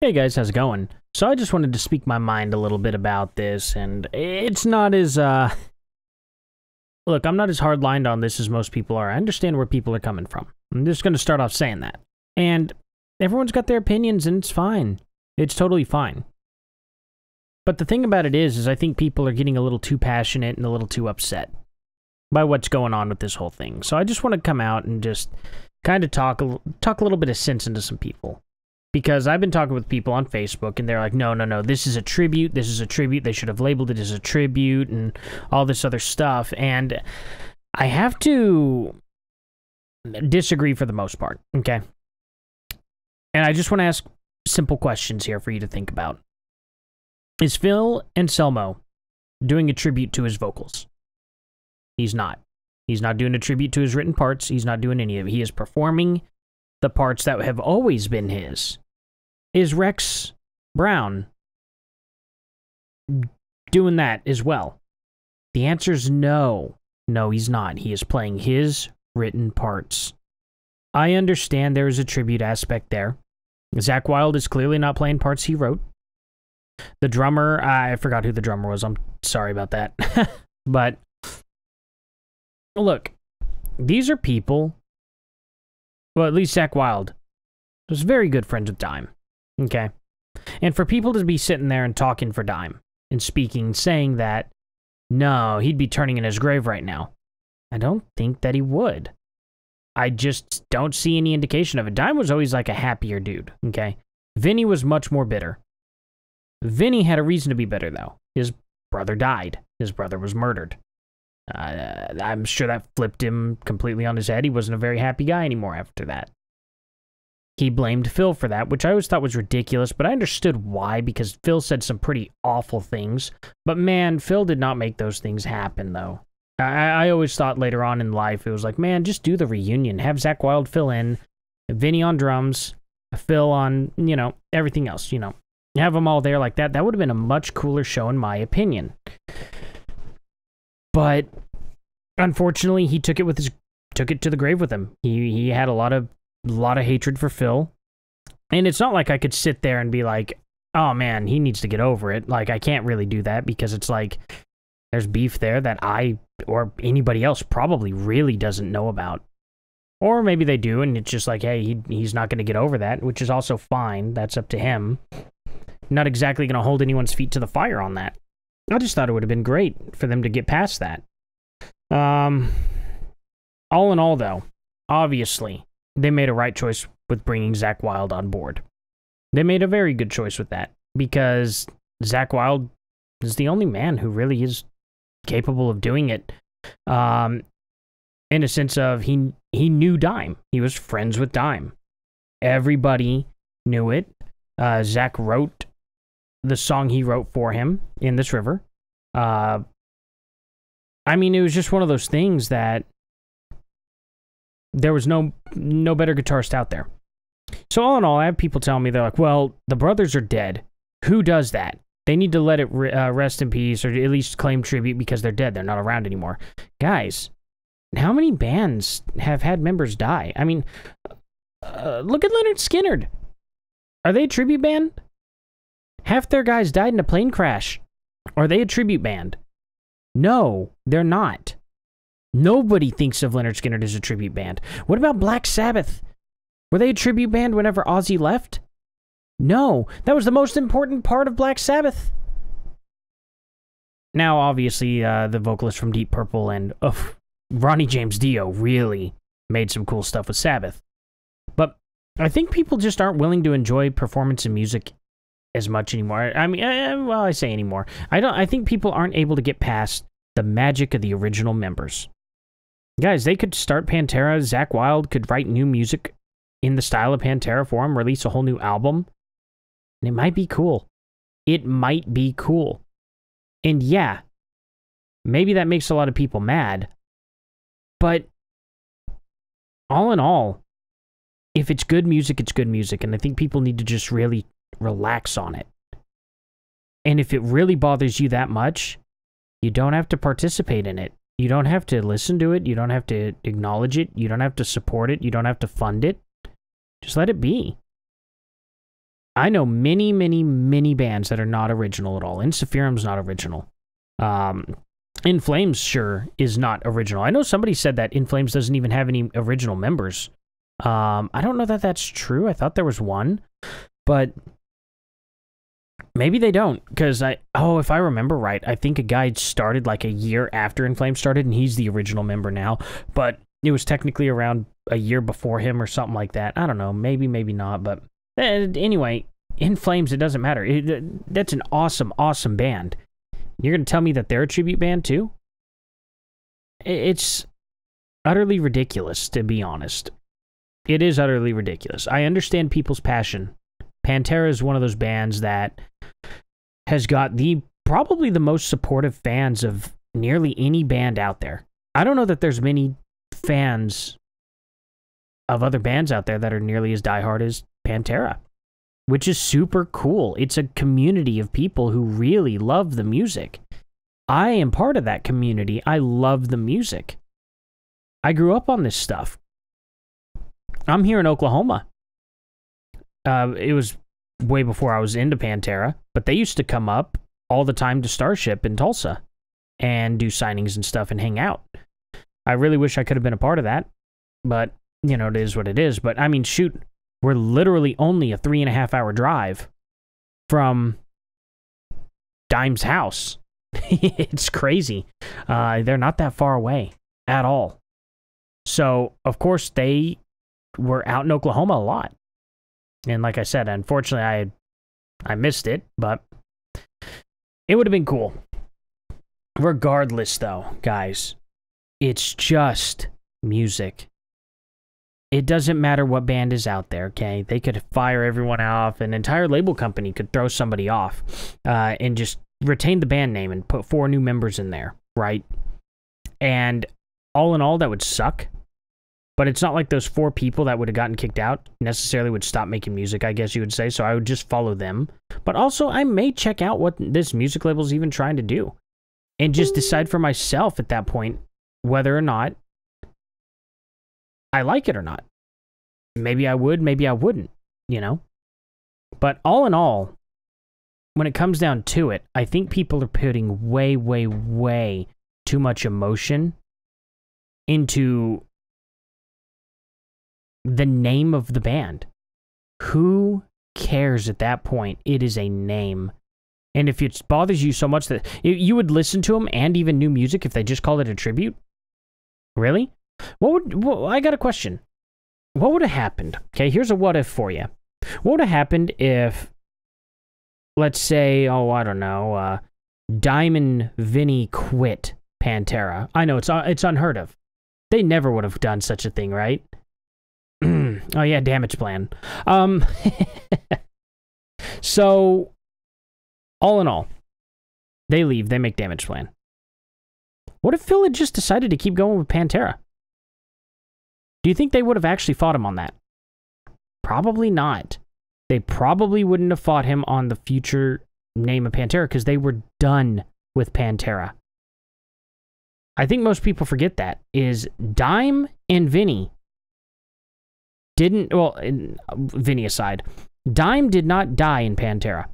Hey guys, how's it going? So I just wanted to speak my mind a little bit about this, and it's not as, look, I'm not as hard-lined on this as most people are. I understand where people are coming from. I'm just going to start off saying that. And everyone's got their opinions, and it's fine. It's totally fine. But the thing about it is I think people are getting a little too passionate and a little too upset by what's going on with this whole thing. So I just want to come out and just kind of talk a little bit of sense into some people. Because I've been talking with people on Facebook, and they're like, no, this is a tribute, they should have labeled it as a tribute, and all this other stuff, and I have to disagree for the most part, okay? And I just want to ask simple questions here for you to think about. Is Phil Anselmo doing a tribute to his vocals? He's not. He's not doing a tribute to his written parts, he's not doing any of it. He is performing the parts that have always been his. Is Rex Brown doing that as well? The answer is no. No, he's not. He is playing his written parts. I understand there is a tribute aspect there. Zakk Wylde is clearly not playing parts he wrote. The drummer, I forgot who the drummer was. I'm sorry about that. But, look, these are people. Well, at least Zakk Wylde was very good friends with Dime, okay? And for people to be sitting there and talking for Dime and speaking, saying that, no, he'd be turning in his grave right now. I don't think that he would. I just don't see any indication of it. Dime was always like a happier dude, okay? Vinny was much more bitter. Vinny had a reason to be bitter, though. His brother died. His brother was murdered. I'm sure that flipped him completely on his head. He wasn't a very happy guy anymore after that. He blamed Phil for that, which I always thought was ridiculous, but I understood why, because Phil said some pretty awful things. But man, Phil did not make those things happen, though. I always thought later on in life, it was like, man, just do the reunion. Have Zakk Wylde fill in, Vinny on drums, Phil on, everything else, Have them all there like that. That would have been a much cooler show, in my opinion. But unfortunately, he took it to the grave with him. He had a lot of hatred for Phil, and it's not like I could sit there and be like, "Oh man, he needs to get over it." Like I can't really do that because it's like there's beef there that I or anybody else probably really doesn't know about, or maybe they do, and it's just like, hey, he's not going to get over that, which is also fine. That's up to him. Not exactly going to hold anyone's feet to the fire on that. I just thought it would have been great for them to get past that. All in all, though, obviously, they made a right choice with bringing Zakk Wylde on board. They made a very good choice with that, because Zakk Wylde is the only man who really is capable of doing it, in a sense of he knew Dime. He was friends with Dime. Everybody knew it. Zakk wrote the song he wrote for him, In This River. I mean, it was just one of those things that there was no better guitarist out there. So all in all, I have people telling me, they're like, well, the brothers are dead. Who does that? They need to let it rest in peace, or at least claim tribute because they're dead. They're not around anymore. Guys, how many bands have had members die? I mean, look at Lynyrd Skynyrd. Are they a tribute band? Half their guys died in a plane crash. Are they a tribute band? No, they're not. Nobody thinks of Lynyrd Skynyrd as a tribute band. What about Black Sabbath? Were they a tribute band whenever Ozzy left? No, that was the most important part of Black Sabbath. Now, obviously, the vocalist from Deep Purple and Ronnie James Dio really made some cool stuff with Sabbath. But I think people just aren't willing to enjoy performance and music as much anymore. I mean, well, I say anymore. I think people aren't able to get past the magic of the original members. Guys, they could start Pantera. Zakk Wylde could write new music in the style of Pantera for him, release a whole new album, and it might be cool. It might be cool. And yeah, maybe that makes a lot of people mad, but all in all, if it's good music, it's good music, and I think people need to just really relax on it. And if it really bothers you that much, you don't have to participate in it. You don't have to listen to it. You don't have to acknowledge it. You don't have to support it. You don't have to fund it. Just let it be. I know many, many, many bands that are not original at all. Insufferum's not original. In Flames sure is not original. I know somebody said that In Flames doesn't even have any original members. I don't know that that's true. I thought there was one, but maybe they don't, because if I remember right, I think a guy started like a year after In Flames started, and he's the original member now, but it was technically around a year before him or something like that. I don't know, maybe, maybe not, but anyway, In Flames, it doesn't matter. That's an awesome, awesome band. You're going to tell me that they're a tribute band too? It's utterly ridiculous, to be honest. It is utterly ridiculous. I understand people's passion. Pantera is one of those bands that has got probably the most supportive fans of nearly any band out there. I don't know that there's many fans of other bands out there that are nearly as diehard as Pantera, which is super cool. It's a community of people who really love the music. I am part of that community. I love the music. I grew up on this stuff. I'm here in Oklahoma. It was way before I was into Pantera, but they used to come up all the time to Starship in Tulsa and do signings and stuff and hang out. I really wish I could have been a part of that, but, you know, it is what it is. But, I mean, shoot, we're literally only a 3.5-hour drive from Dime's house. It's crazy. They're not that far away at all. So, of course, they were out in Oklahoma a lot. And like I said, unfortunately, I missed it, but it would have been cool. Regardless, though, guys, it's just music. It doesn't matter what band is out there, okay? They could fire everyone off. An entire label company could throw somebody off and just retain the band name and put 4 new members in there, right? And all in all, that would suck. But it's not like those 4 people that would have gotten kicked out necessarily would stop making music, I guess you would say. So I would just follow them. But also, I may check out what this music label is even trying to do and just decide for myself at that point whether or not I like it or not. Maybe I would, maybe I wouldn't, you know? But all in all, when it comes down to it, I think people are putting way, way, way too much emotion into the name of the band. Who cares at that point? It is a name. And if it bothers you so much that you would listen to them and even new music if they just called it a tribute? Really? I got a question. What would have happened? Okay, here's a what if for you. What would have happened if, let's say, I don't know, Dime and Vinny quit Pantera? I know, it's unheard of. They never would have done such a thing, right? Oh yeah, Damage Plan. So, all in all, they leave, they make Damage Plan. What if Phil had just decided to keep going with Pantera? Do you think they would have actually fought him on that? Probably not. They probably wouldn't have fought him on the future name of Pantera because they were done with Pantera. I think most people forget that, is Dime and Vinny didn't, well, Vinny aside, Dime did not die in Pantera.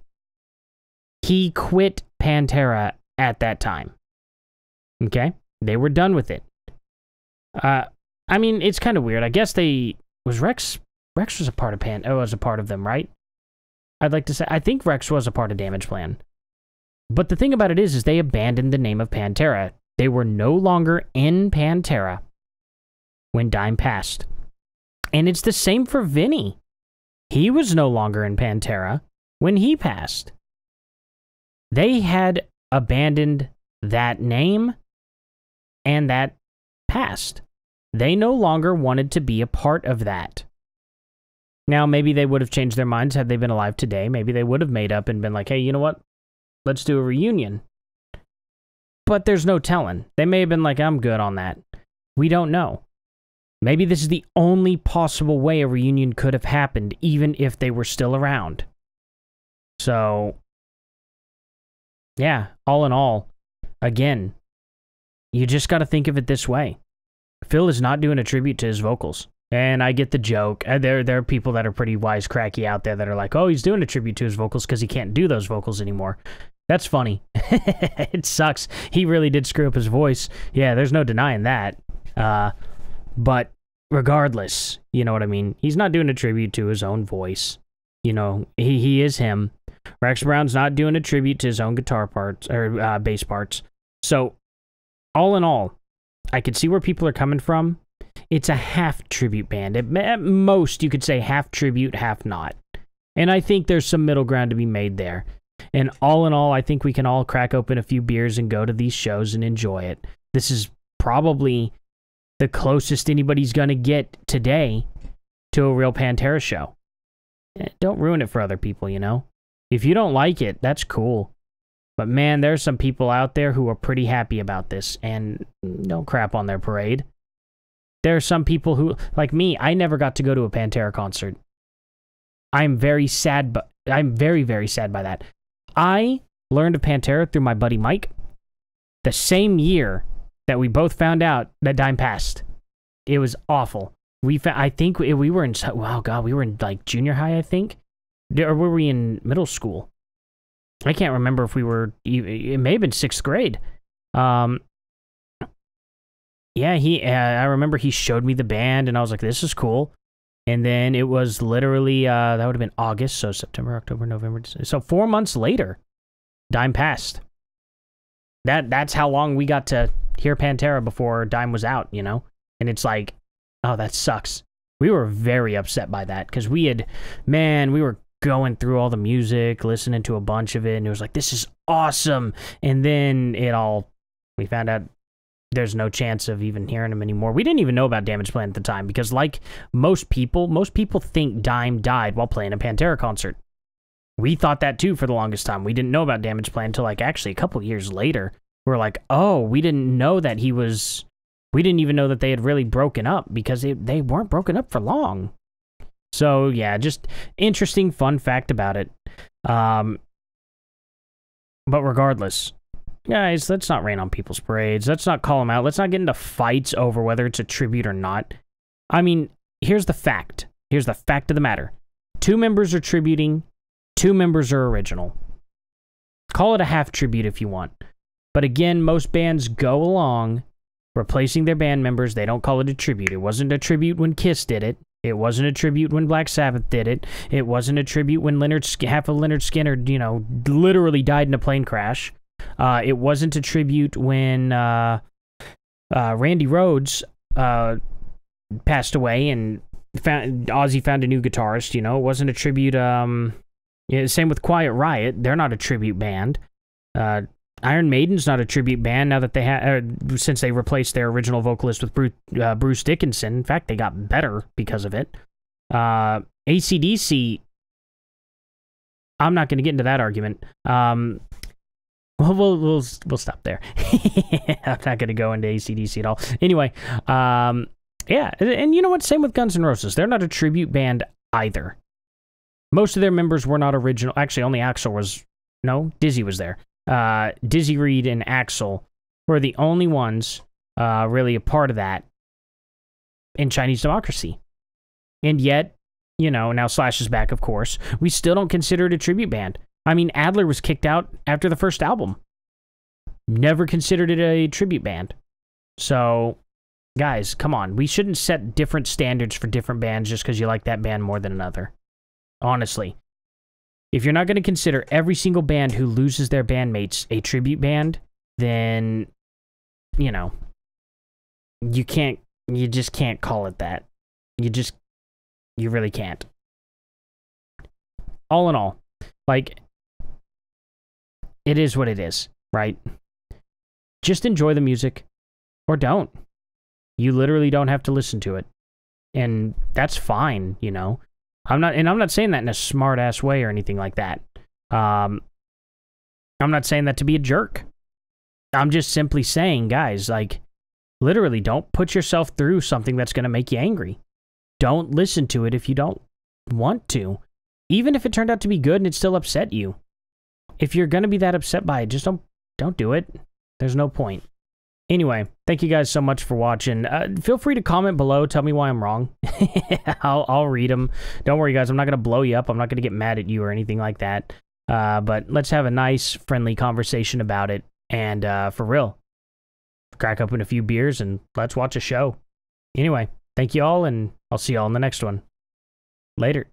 He quit Pantera at that time. Okay? They were done with it. I mean, it's kind of weird. I guess Rex was a part of was a part of them, right? I'd like to say, I think Rex was a part of Damage Plan. But the thing about it is they abandoned the name of Pantera. They were no longer in Pantera when Dime passed. And it's the same for Vinny. He was no longer in Pantera when he passed. They had abandoned that name and that past. They no longer wanted to be a part of that. Now, maybe they would have changed their minds had they been alive today. Maybe they would have made up and been like, hey, you know what? Let's do a reunion. But there's no telling. They may have been like, I'm good on that. We don't know. Maybe this is the only possible way a reunion could have happened, even if they were still around. So, yeah, all in all, again, you just got to think of it this way. Phil is not doing a tribute to his vocals. And I get the joke. There are people that are pretty wisecracky out there that are like, oh, he's doing a tribute to his vocals because he can't do those vocals anymore. That's funny. It sucks. He really did screw up his voice. Yeah, there's no denying that. But regardless, you know what I mean? He's not doing a tribute to his own voice. You know, he is him. Rex Brown's not doing a tribute to his own guitar parts or bass parts. So, all in all, I could see where people are coming from. It's a half tribute band. At most, you could say half tribute, half not. And I think there's some middle ground to be made there. And all in all, I think we can all crack open a few beers and go to these shows and enjoy it. This is probably the closest anybody's going to get today to a real Pantera show. Don't ruin it for other people, you know? If you don't like it, that's cool. But man, there's some people out there who are pretty happy about this, and don't crap on their parade. There are some people who, like me, I never got to go to a Pantera concert. I'm very sad, but I'm very, very sad by that. I learned of Pantera through my buddy Mike the same year that we both found out that Dime passed. It was awful. I think we were in, wow, God, we were in like junior high, I think. Or were we in middle school? I can't remember if we were, it may have been 6th grade. Yeah, I remember he showed me the band, and I was like, this is cool. And then it was literally, that would have been August, so September, October, November, December. So 4 months later, Dime passed. That's how long we got to hear Pantera before Dime was out, you know? And it's like, oh, that sucks. We were very upset by that, because we were going through all the music, listening to a bunch of it, and it was like, this is awesome. And then we found out there's no chance of even hearing him anymore. We didn't even know about Damage Plan at the time, because like most people think Dime died while playing a Pantera concert. We thought that too for the longest time. We didn't know about Damage Plan until like actually a couple years later. We're like, oh, we didn't know that we didn't even know that they had really broken up, because they weren't broken up for long. So yeah, just interesting fun fact about it. But regardless, guys, let's not rain on people's parades. Let's not call them out. Let's not get into fights over whether it's a tribute or not. I mean, here's the fact. Here's the fact of the matter. 2 members are tributing, 2 members are original. Call it a half tribute if you want. But again, most bands go along replacing their band members. They don't call it a tribute. It wasn't a tribute when Kiss did it. It wasn't a tribute when Black Sabbath did it. It wasn't a tribute when half of Lynyrd Skynyrd, you know, literally died in a plane crash. It wasn't a tribute when Randy Rhoads passed away and Ozzy found a new guitarist. You know, it wasn't a tribute. Yeah, same with Quiet Riot. They're not a tribute band. Iron Maiden's not a tribute band now that they since they replaced their original vocalist with Bruce Dickinson. In fact, they got better because of it. AC/DC. I'm not going to get into that argument. Well, we'll stop there. I'm not going to go into AC/DC at all. Anyway, yeah, and you know what? Same with Guns N' Roses. They're not a tribute band either. Most of their members were not original. Actually, only Axl was. No, Dizzy was there. Dizzy Reed and Axl were the only ones really a part of that in Chinese Democracy. And yet, you know, now Slash is back, of course. We still don't consider it a tribute band. I mean, Adler was kicked out after the first album. Never considered it a tribute band. So, guys, come on. We shouldn't set different standards for different bands just because you like that band more than another. Honestly. If you're not going to consider every single band who loses their bandmates a tribute band, then, you know, you just can't call it that. You really can't. All in all, like, it is what it is, right? Just enjoy the music, or don't. You literally don't have to listen to it. And that's fine, you know? I'm not saying that in a smart-ass way or anything like that. I'm not saying that to be a jerk. I'm just simply saying, guys, like, literally, don't put yourself through something that's going to make you angry. Don't listen to it if you don't want to. Even if it turned out to be good and it still upset you. If you're going to be that upset by it, just don't do it. There's no point. Anyway, thank you guys so much for watching. Feel free to comment below. Tell me why I'm wrong. I'll read them. Don't worry, guys. I'm not going to blow you up. I'm not going to get mad at you or anything like that. But let's have a nice, friendly conversation about it. And for real, crack open a few beers and let's watch a show. Anyway, thank you all, and I'll see you all in the next one. Later.